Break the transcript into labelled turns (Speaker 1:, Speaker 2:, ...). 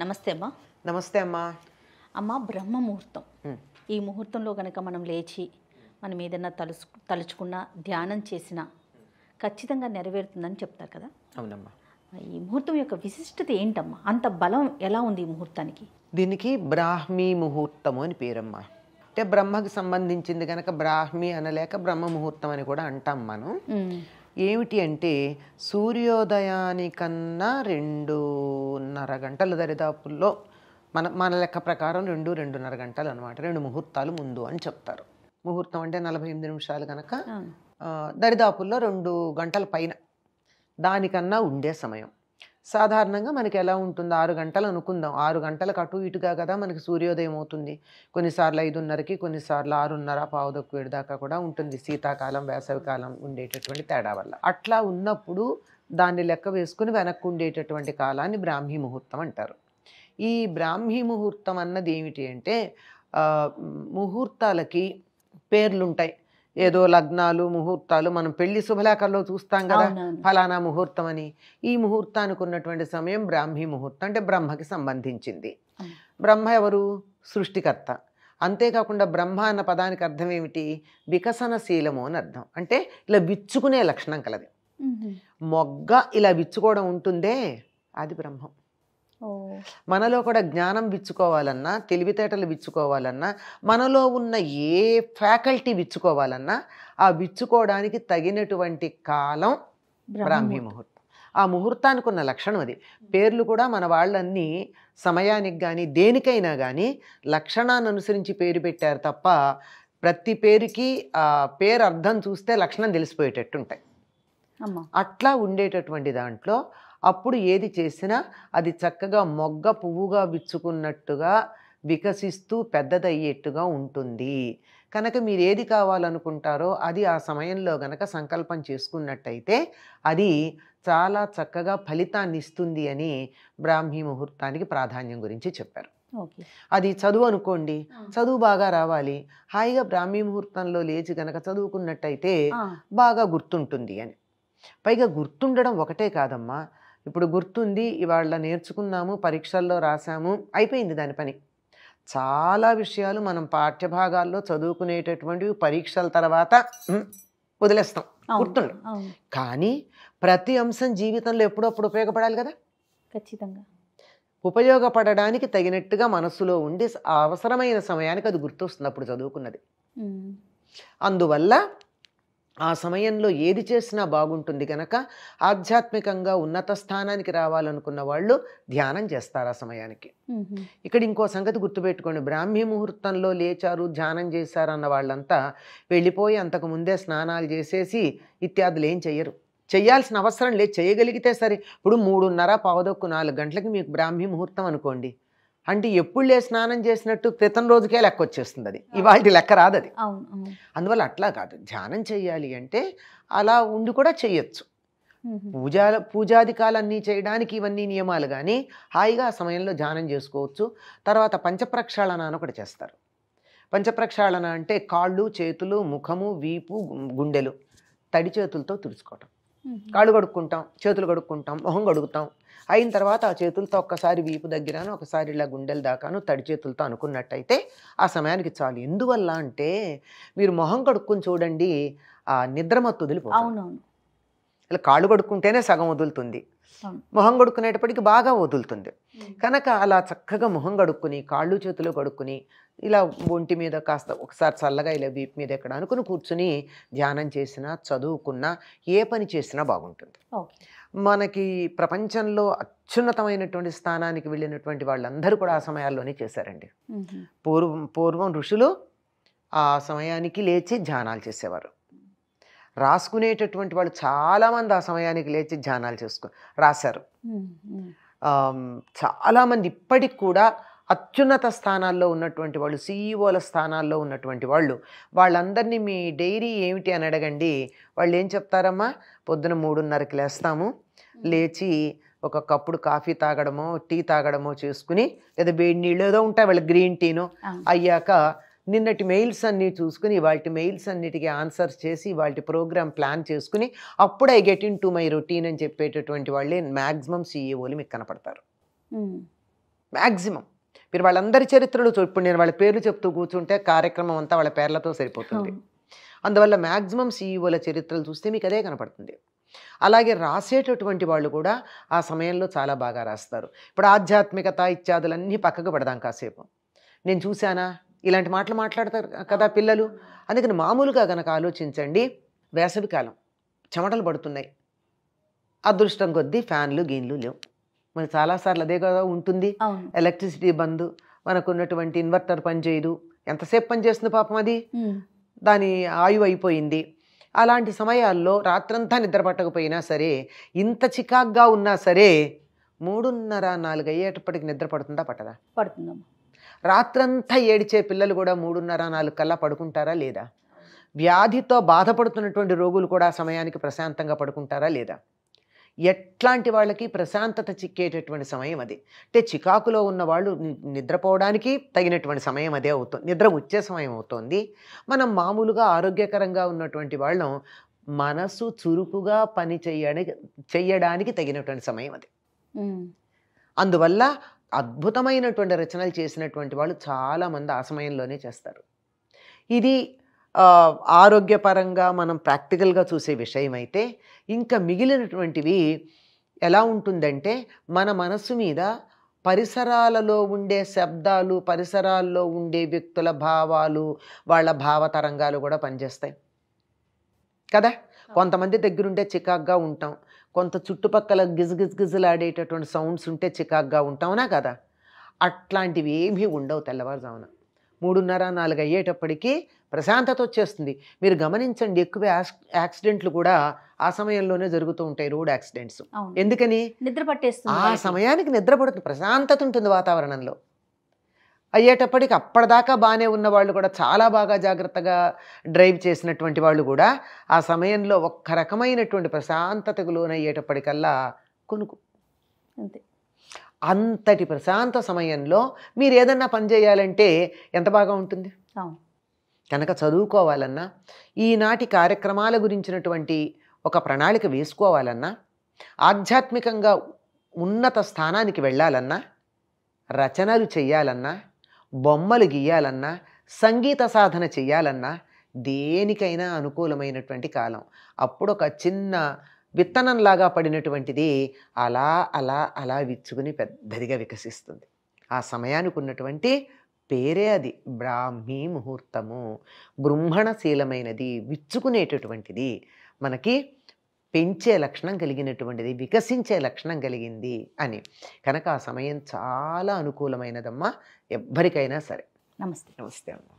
Speaker 1: నమస్తే అమ్మా.
Speaker 2: నమస్తే అమ్మా.
Speaker 1: అమ్మ, బ్రహ్మ ముహూర్తం. ఈ ముహూర్తంలో కనుక మనం లేచి మనం ఏదైనా తలుచుకున్నా ధ్యానం చేసినా ఖచ్చితంగా నెరవేరుతుందని చెప్తారు కదా.
Speaker 2: అవునమ్మా.
Speaker 1: ఈ ముహూర్తం యొక్క విశిష్టత ఏంటమ్మా? అంత బలం ఎలా ఉంది ఈ ముహూర్తానికి?
Speaker 2: దీనికి బ్రాహ్మీ ముహూర్తము అని పేరమ్మా. అంటే బ్రహ్మకి సంబంధించింది కనుక బ్రాహ్మీ అనలేక బ్రహ్మ ముహూర్తం అని కూడా అంటాం మనం. ఏమిటి అంటే సూర్యోదయానికన్నా 2.5 గంటల దరిదాపుల్లో మన లెక్క ప్రకారం 2-2.5 గంటలు అనమాట. 2 ముహూర్తాలు ముందు అని చెప్తారు. ముహూర్తం అంటే 48 నిమిషాలు కనుక దరిదాపుల్లో 2 గంటల పైన దానికన్నా ఉండే సమయం. సాధారణంగా మనకి ఎలా ఉంటుంది, 6 గంటలు అనుకుందాం. 6 గంటలకు అటు ఇటుగా కదా మనకి సూర్యోదయం అవుతుంది. కొన్నిసార్లు 5:30కి, కొన్నిసార్లు 6:30 7 దాకా కూడా ఉంటుంది. శీతాకాలం వేసవికాలం ఉండేటటువంటి తేడా వల్ల. అట్లా ఉన్నప్పుడు దాన్ని లెక్క వేసుకుని వెనక్కు ఉండేటటువంటి కాలాన్ని బ్రాహ్మీ ముహూర్తం అంటారు. ఈ బ్రాహ్మీ ముహూర్తం అన్నది ఏమిటి అంటే ముహూర్తాలకి పేర్లుంటాయి. ఏదో లగ్నాలు ముహూర్తాలు మనం పెళ్లి శుభలేఖల్లో చూస్తాం కదా, ఫలానా ముహూర్తం అని. ఈ ముహూర్తానికి ఉన్నటువంటి సమయం బ్రాహ్మీ ముహూర్తం, అంటే బ్రహ్మకి సంబంధించింది. బ్రహ్మ ఎవరు? సృష్టికర్త. అంతేకాకుండా బ్రహ్మ అన్న పదానికి అర్థం ఏమిటి? వికసనశీలము అని అర్థం. అంటే ఇలా విచ్చుకునే లక్షణం కలది. మొగ్గ ఇలా విచ్చుకోవడం ఉంటుందే, అది బ్రహ్మం. మనలో కూడా జ్ఞానం విచ్చుకోవాలన్నా, తెలివితేటలు విచ్చుకోవాలన్నా, మనలో ఉన్న ఏ ఫ్యాకల్టీ విచ్చుకోవాలన్నా ఆ విచ్చుకోవడానికి తగినటువంటి కాలం బ్రాహ్మీ ముహూర్తం. ఆ ముహూర్తానికి ఉన్న లక్షణం అది. పేర్లు కూడా మన వాళ్ళన్నీ సమయానికి కానీ దేనికైనా కానీ లక్షణాన్ని అనుసరించి పేరు పెట్టారు తప్ప ప్రతి పేరుకి ఆ పేరు అర్థం చూస్తే లక్షణం తెలిసిపోయేటట్టుంటాయి. అట్లా ఉండేటటువంటి దాంట్లో అప్పుడు ఏది చేసినా అది చక్కగా మొగ్గ పువ్వుగా విచ్చుకున్నట్టుగా వికసిస్తూ పెద్దదయ్యేట్టుగా ఉంటుంది. కనుక మీరు ఏది కావాలనుకుంటారో అది ఆ సమయంలో గనక సంకల్పం చేసుకున్నట్టయితే అది చాలా చక్కగా ఫలితాన్ని ఇస్తుంది అని బ్రాహ్మీ ముహూర్తానికి ప్రాధాన్యం గురించి చెప్పారు. అది చదువు అనుకోండి, చదువు బాగా రావాలి, హాయిగా బ్రాహ్మీ ముహూర్తంలో లేచి గనక చదువుకున్నట్టయితే బాగా గుర్తుంటుంది అని. పైగా గుర్తుండడం ఒకటే కాదమ్మా, ఇప్పుడు గుర్తుంది, ఇవాళ నేర్చుకున్నాము, పరీక్షల్లో రాసాము, అయిపోయింది దాని పని. చాలా విషయాలు మనం పాఠ్యభాగాల్లో చదువుకునేటటువంటివి పరీక్షల తర్వాత వదిలేస్తాం, గుర్తుండదు. కానీ ప్రతి అంశం జీవితంలో ఎప్పుడప్పుడు ఉపయోగపడాలి కదా.
Speaker 1: ఖచ్చితంగా
Speaker 2: ఉపయోగపడడానికి తగినట్టుగా మనస్సులో ఉండి అవసరమైన సమయానికి అది గుర్తొస్తుంది అప్పుడు చదువుకున్నది. అందువల్ల ఆ సమయంలో ఏది చేసినా బాగుంటుంది కనుక ఆధ్యాత్మికంగా ఉన్నత స్థానానికి రావాలనుకున్న వాళ్ళు ధ్యానం చేస్తారు ఆ సమయానికి. ఇక్కడ ఇంకో సంగతి గుర్తుపెట్టుకోండి, బ్రాహ్మీ ముహూర్తంలో లేచారు ధ్యానం చేశారు అన్న వాళ్ళంతా వెళ్ళిపోయి అంతకు ముందే స్నానాలు చేసేసి ఇత్యాదులు ఏం చెయ్యరు. చెయ్యాల్సిన అవసరం లేదు, చేయగలిగితే సరే. ఇప్పుడు 3:30 4 గంటలకి మీకు బ్రాహ్మీ ముహూర్తం అనుకోండి, అంటే ఎప్పుడు స్నానం చేసినట్టు క్రితం రోజుకే లెక్క వచ్చేస్తుంది, అది ఇవాళ లెక్క రాదు అది. అందువల్ల అట్లా కాదు, ధ్యానం చెయ్యాలి అంటే అలా ఉండి కూడా చెయ్యొచ్చు. పూజాదికాలన్నీ చేయడానికి ఇవన్నీ నియమాలు, కానీ హాయిగా ఆ సమయంలో ధ్యానం చేసుకోవచ్చు. తర్వాత పంచప్రక్షాళన అని ఒకటి చేస్తారు. పంచప్రక్షాళన అంటే కాళ్ళు, చేతులు, ముఖము, వీపు, గుండెలు తడి చేతులతో తుడుచుకోవటం. కాళ్ళు కడుక్కుంటాం, చేతులు కడుక్కుంటాం, మొహం కడుగుతాం. అయిన తర్వాత ఆ చేతులతో ఒక్కసారి వీపు దగ్గరను, ఒకసారి ఇలా గుండెల దాకాను తడి చేతులతో అనుకున్నట్టయితే ఆ సమయానికి చాలు. ఎందువల్ల అంటే మీరు మొహం కడుక్కుని చూడండి, ఆ నిద్రమత్తు వదిలిపోతుంది. ఇలా కాళ్ళు కడుక్కుంటేనే సగం వదులుతుంది, మొహం కడుక్కునేటప్పటికి బాగా వదులుతుంది. కనుక అలా చక్కగా మొహం కడుక్కుని కాళ్ళు చేతులు కడుక్కుని ఇలా ఒంటి మీద కాస్త ఒకసారి చల్లగా ఇలా వీపు మీద ఎక్కడ అనుకుని కూర్చుని ధ్యానం చేసినా, చదువుకున్నా, ఏ పని చేసినా బాగుంటుంది. మనకి ప్రపంచంలో అత్యున్నతమైనటువంటి స్థానానికి వెళ్ళినటువంటి వాళ్ళందరూ కూడా ఆ సమయాల్లోనే చేశారండి. పూర్వం ఋషులు ఆ సమయానికి లేచి ధ్యానాలు చేసేవారు. రాసుకునేటటువంటి వాళ్ళు చాలామంది ఆ సమయానికి లేచి ధ్యానాలు రాశారు. చాలామంది ఇప్పటికి కూడా అత్యున్నత స్థానాల్లో ఉన్నటువంటి వాళ్ళు, సీఈఓల స్థానాల్లో ఉన్నటువంటి వాళ్ళు, వాళ్ళందరినీ మీ డైరీ ఏమిటి అని అడగండి, వాళ్ళు ఏం చెప్తారమ్మా? పొద్దున 3:30కి లేస్తాము, లేచి ఒక కప్పుడు కాఫీ తాగడమో టీ తాగడమో చేసుకుని, లేదా వేడి నీళ్ళు ఏదో ఉంటాయి వాళ్ళ, గ్రీన్ టీనో, అయ్యాక నిన్నటి మెయిల్స్ అన్నీ చూసుకుని వాటి మెయిల్స్ అన్నిటికీ ఆన్సర్స్ చేసి వాటి ప్రోగ్రామ్ ప్లాన్ చేసుకుని అప్పుడు I get in to my routine అని చెప్పేటటువంటి వాళ్ళే మ్యాక్సిమం సీఈఓలు మీకు కనపడతారు. మ్యాక్సిమం. మీరు వాళ్ళందరి చరిత్రలు ఇప్పుడు నేను వాళ్ళ పేర్లు చెప్తూ కూర్చుంటే కార్యక్రమం అంతా వాళ్ళ పేర్లతో సరిపోతుంది. అందువల్ల మ్యాక్సిమం సీఈఓల చరిత్రలు చూస్తే మీకు అదే కనపడుతుంది. అలాగే రాసేటటువంటి వాళ్ళు కూడా ఆ సమయంలో చాలా బాగా రాస్తారు. ఇప్పుడు ఆధ్యాత్మికత ఇత్యాదులన్నీ పక్కకు పెడదాం కాసేపు. నేను చూశానా ఇలాంటి మాటలు మాట్లాడతారు కదా పిల్లలు. అందుకని మామూలుగా కనుక ఆలోచించండి, వేసవికాలం చెమటలు పడుతున్నాయి, అదృష్టం కొద్దీ ఫ్యాన్లు గీన్లు లేవు. మనకి చాలాసార్లు అదే కదా ఉంటుంది. ఎలక్ట్రిసిటీ బంద్, మనకున్నటువంటి ఇన్వర్టర్ పనిచేయదు. ఎంతసేపు పనిచేస్తుంది పాపం, అది దాని ఆయువు అయిపోయింది. అలాంటి సమయాల్లో రాత్రంతా నిద్ర పట్టకపోయినా సరే, ఇంత చికాగ్గా ఉన్నా సరే 3:30, 4 అయ్యేటప్పటికి నిద్ర పడుతుందా పట్టదా?
Speaker 1: పడుతుందమ్మా.
Speaker 2: రాత్రంతా ఏడిచే పిల్లలు కూడా 3:30, 4 కల్లా పడుకుంటారా లేదా? వ్యాధితో బాధపడుతున్నటువంటి రోగులు కూడా ఆ సమయానికి ప్రశాంతంగా పడుకుంటారా లేదా? ఎట్లాంటి వాళ్ళకి ప్రశాంతత చిక్కేటటువంటి సమయం అది. అంటే చికాకులో ఉన్న వాళ్ళు నిద్రపోవడానికి తగినటువంటి సమయం అదే అవుతుంది, నిద్ర వచ్చే సమయం అవుతుంది. మనం మామూలుగా ఆరోగ్యకరంగా ఉన్నటువంటి వాళ్ళం మనసు చురుకుగా పని చెయ్యడానికి తగినటువంటి సమయం అది. అందువల్ల అద్భుతమైనటువంటి రచనలు చేసినటువంటి వాళ్ళు చాలామంది ఆ సమయంలోనే చేస్తారు. ఇది ఆరోగ్యపరంగా మనం ప్రాక్టికల్గా చూసే విషయం అయితే, ఇంకా మిగిలినటువంటివి ఎలా ఉంటుందంటే, మన మనస్సు మీద పరిసరాలలో ఉండే శబ్దాలు, పరిసరాల్లో ఉండే వ్యక్తుల భావాలు, వాళ్ళ భావతరంగాలు కూడా పనిచేస్తాయి కదా. కొంతమంది దగ్గరుంటే చికాగ్గా ఉంటాం, కొంత చుట్టుపక్కల గిజగిజలాడేటటువంటి సౌండ్స్ ఉంటే చికాగ్గా ఉంటావునా కదా. అట్లాంటివి ఏమీ ఉండవు తెల్లవారుజామున 3:30, 4 అయ్యేటప్పటికీ ప్రశాంతత వచ్చేస్తుంది. మీరు గమనించండి, ఎక్కువ యాక్సిడెంట్లు కూడా ఆ సమయంలోనే జరుగుతూ ఉంటాయి, రోడ్ యాక్సిడెంట్స్. ఎందుకని?
Speaker 1: నిద్ర పట్టేస్తుంది.
Speaker 2: ఆ సమయానికి నిద్ర పడుతుంది, ప్రశాంతత ఉంటుంది వాతావరణంలో. అయ్యేటప్పటికి అప్పటిదాకా బాగానే ఉన్న వాళ్ళు కూడా, చాలా బాగా జాగ్రత్తగా డ్రైవ్ చేసినటువంటి వాళ్ళు కూడా ఆ సమయంలో ఒక్క రకమైనటువంటి ప్రశాంతతకు లోనయ్యేటప్పటికల్లా కొనుక్కు.
Speaker 1: అంతే.
Speaker 2: అంతటి ప్రశాంత సమయంలో మీరు ఏదన్నా పని చేయాలంటే ఎంత బాగా ఉంటుంది. కనుక చదువుకోవాలన్నా, ఈనాటి కార్యక్రమాల గురించినటువంటి ఒక ప్రణాళిక వేసుకోవాలన్నా, ఆధ్యాత్మికంగా ఉన్నత స్థానానికి వెళ్ళాలన్నా, రచనలు చెయ్యాలన్నా, బొమ్మలు గీయాలన్నా, సంగీత సాధన చెయ్యాలన్నా, దేనికైనా అనుకూలమైనటువంటి కాలం. అప్పుడు ఒక చిన్న విత్తనంలాగా పడినటువంటిది అలా అలా అలా విచ్చుకుని పెద్దదిగా వికసిస్తుంది. ఆ సమయానికి ఉన్నటువంటి పేరే అది, బ్రాహ్మీ ముహూర్తము. బృంహణశీలమైనది, విచ్చుకునేటటువంటిది, మనకి పెంచే లక్షణం కలిగినటువంటిది, వికసించే లక్షణం కలిగింది అని. కనుక ఆ సమయం చాలా అనుకూలమైనదమ్మా ఎవ్వరికైనా సరే.
Speaker 1: నమస్తే.
Speaker 2: నమస్తే అమ్మా.